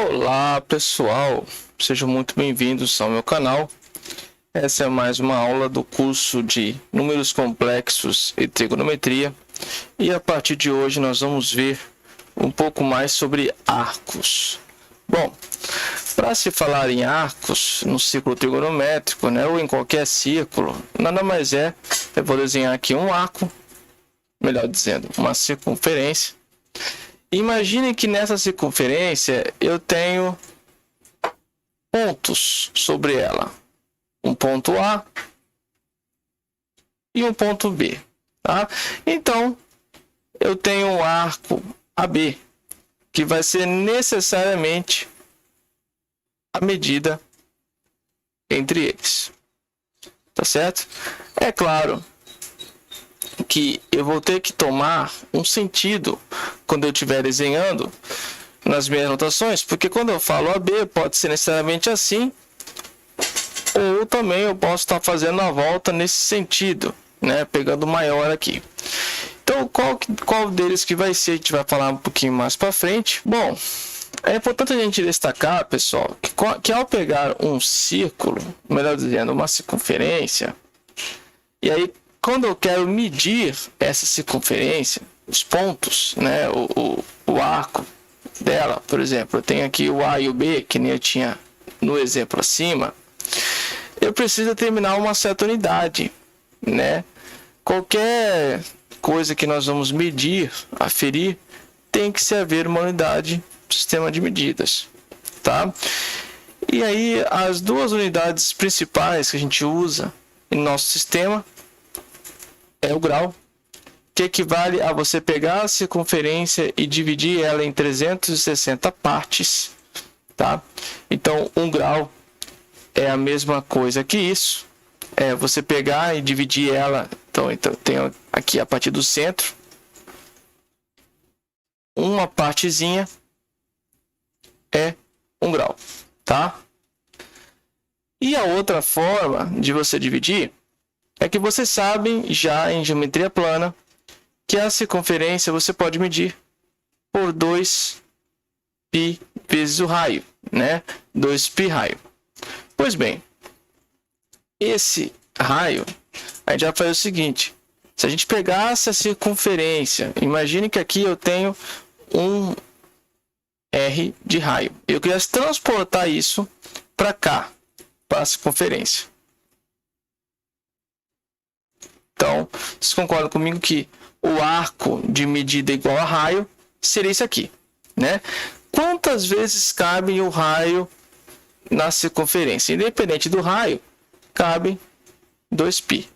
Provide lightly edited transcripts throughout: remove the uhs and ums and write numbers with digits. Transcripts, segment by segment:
Olá pessoal, sejam muito bem-vindos ao meu canal. Essa é mais uma aula do curso de Números Complexos e Trigonometria. E a partir de hoje nós vamos ver um pouco mais sobre arcos. Bom, para se falar em arcos no círculo trigonométrico, ou em qualquer círculo, nada mais eu vou desenhar aqui um arco, melhor dizendo, uma circunferência. Imagine que nessa circunferência eu tenho pontos sobre ela. Um ponto A e um ponto B. Tá? Então, eu tenho um arco AB, que vai ser necessariamente a medida entre eles. Tá certo? É claro que eu vou ter que tomar um sentido quando eu estiver desenhando nas minhas anotações, porque quando eu falo AB pode ser necessariamente assim, ou também eu posso estar fazendo a volta nesse sentido, pegando o maior aqui. Então qual deles que vai ser, a gente vai falar um pouquinho mais para frente. Bom, é importante a gente destacar, pessoal, que ao pegar um círculo, melhor dizendo, uma circunferência, e aí quando eu quero medir essa circunferência, os pontos, o arco dela, por exemplo, eu tenho aqui o A e o B, que nem eu tinha no exemplo acima, eu preciso determinar uma certa unidade, Qualquer coisa que nós vamos medir, aferir, tem que haver uma unidade do sistema de medidas, tá? E aí, as duas unidades principais que a gente usa em nosso sistema é o grau, que equivale a você pegar a circunferência e dividir ela em 360 partes, tá? Então, um grau é a mesma coisa que isso. É você pegar e dividir ela. Então tenho aqui a partir do centro uma partezinha é um grau, tá? E a outra forma de você dividir é que vocês sabem já em geometria plana que a circunferência você pode medir por 2π vezes o raio, 2π raio. Pois bem, esse raio, a gente vai fazer o seguinte: se a gente pegasse a circunferência, imagine que aqui eu tenho um R de raio. Eu queria transportar isso para cá, para a circunferência. Então, vocês concordam comigo que o arco de medida igual a raio seria isso aqui, Quantas vezes cabe o raio na circunferência? Independente do raio, cabe 2π,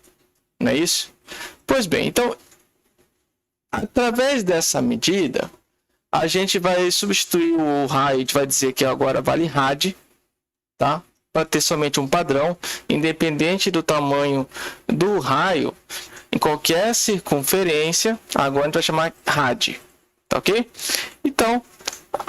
não é isso? Pois bem, então, através dessa medida, a gente vai substituir o raio, a gente vai dizer que agora vale rad, tá? Para ter somente um padrão, independente do tamanho do raio, em qualquer circunferência, agora a gente vai chamar rad, tá ok? Então,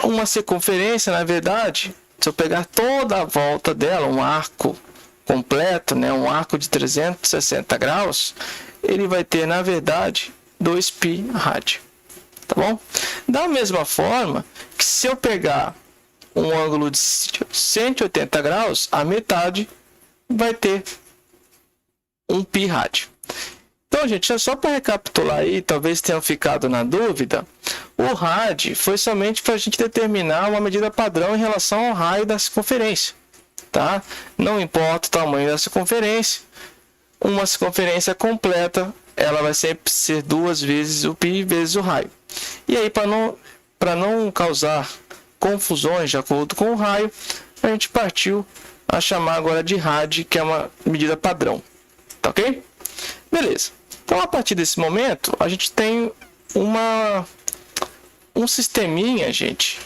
uma circunferência, na verdade, se eu pegar toda a volta dela, um arco completo, um arco de 360 graus, ele vai ter, na verdade, 2π rad, tá bom? Da mesma forma que se eu pegar um ângulo de 180 graus, a metade vai ter 1π rad. Então, gente, só para recapitular aí, talvez tenham ficado na dúvida, o rad foi somente para a gente determinar uma medida padrão em relação ao raio da circunferência, tá? Não importa o tamanho da circunferência, uma circunferência completa, ela vai sempre ser 2 vezes o π vezes o raio. E aí, para não causar confusões de acordo com o raio, a gente partiu a chamar agora de rad, que é uma medida padrão, tá ok? Beleza. Então, a partir desse momento, a gente tem um sisteminha, gente,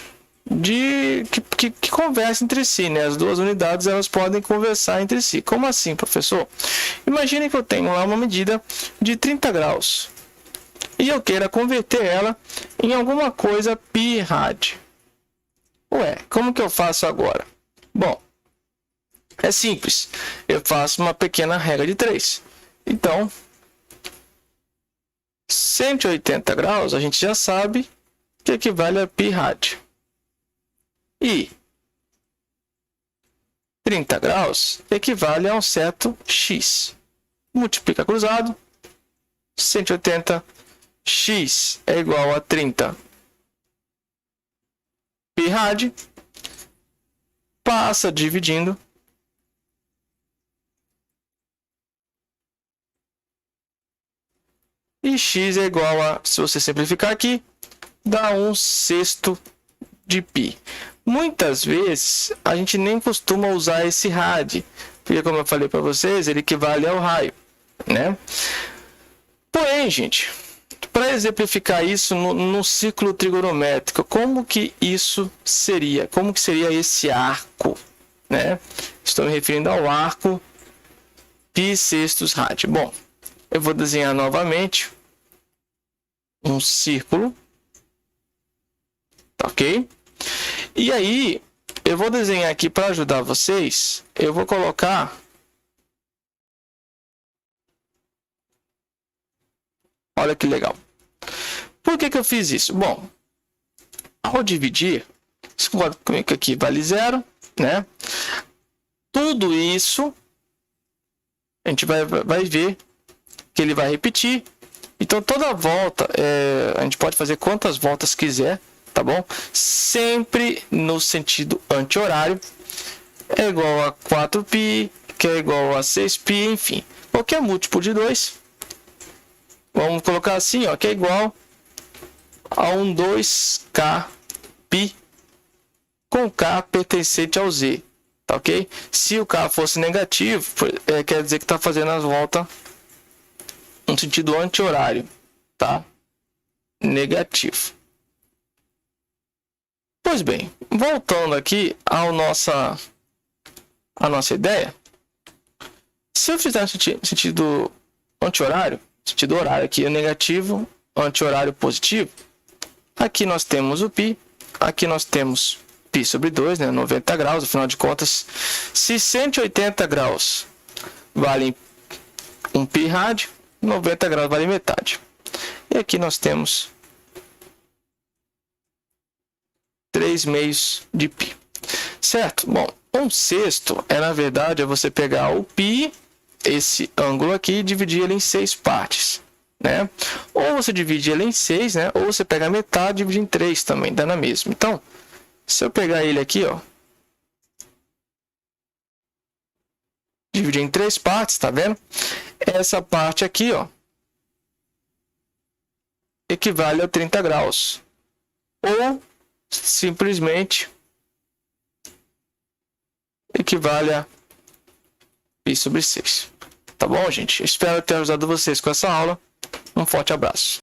que conversa entre si, As duas unidades, elas podem conversar entre si. Como assim, professor? Imagine que eu tenho lá uma medida de 30 graus e eu queira converter ela em alguma coisa π rad. Ué, como que eu faço agora? Bom, é simples. Eu faço uma pequena regra de 3. Então, 180 graus, a gente já sabe que equivale a π rad. E 30 graus equivale a um certo x. Multiplica cruzado. 180 x é igual a 30 pi rad. Passa dividindo. E x é igual a, se você simplificar aqui, dá 1/6 de pi. Muitas vezes a gente nem costuma usar esse rad, porque como eu falei para vocês, ele equivale ao raio, né? Porém, gente, para exemplificar isso no ciclo trigonométrico, como que isso seria? Como que seria esse arco, né? Estou me referindo ao arco π/6 rad. Bom, eu vou desenhar novamente um círculo, tá ok? E aí, eu vou desenhar aqui para ajudar vocês, eu vou colocar... Olha que legal. Por que eu fiz isso? Bom, ao dividir, você concorda comigo que aqui vale 0, né? Tudo isso, a gente vai ver que ele vai repetir. Então, toda volta, a gente pode fazer quantas voltas quiser, tá bom? Sempre no sentido anti-horário. É igual a 4π, que é igual a 6π, enfim. Qualquer múltiplo de 2. Vamos colocar assim, ó, que é igual a 2k π com k pertencente ao z, tá ok? Se o k fosse negativo, quer dizer que está fazendo as voltas no sentido anti-horário, tá? Negativo. Pois bem, voltando aqui à nossa ideia, se eu fizer no sentido anti-horário, sentido horário aqui é negativo, anti-horário positivo, aqui nós temos o π, aqui nós temos π/2, né, 90 graus, afinal de contas, se 180 graus valem 1 π rad, 90 graus vale metade. E aqui nós temos 3/2 de π. Certo? Bom, 1/6 na verdade, é você pegar o π, esse ângulo aqui, e dividir ele em 6 partes, né? Ou você divide ele em 6, né? Ou você pega a metade e divide em 3 também, dá na mesma. Então, se eu pegar ele aqui, ó, dividir em 3 partes, tá vendo? Essa parte aqui, ó, equivale a 30 graus. Ou simplesmente equivale a π/6. Tá bom, gente? Espero ter ajudado vocês com essa aula. Um forte abraço.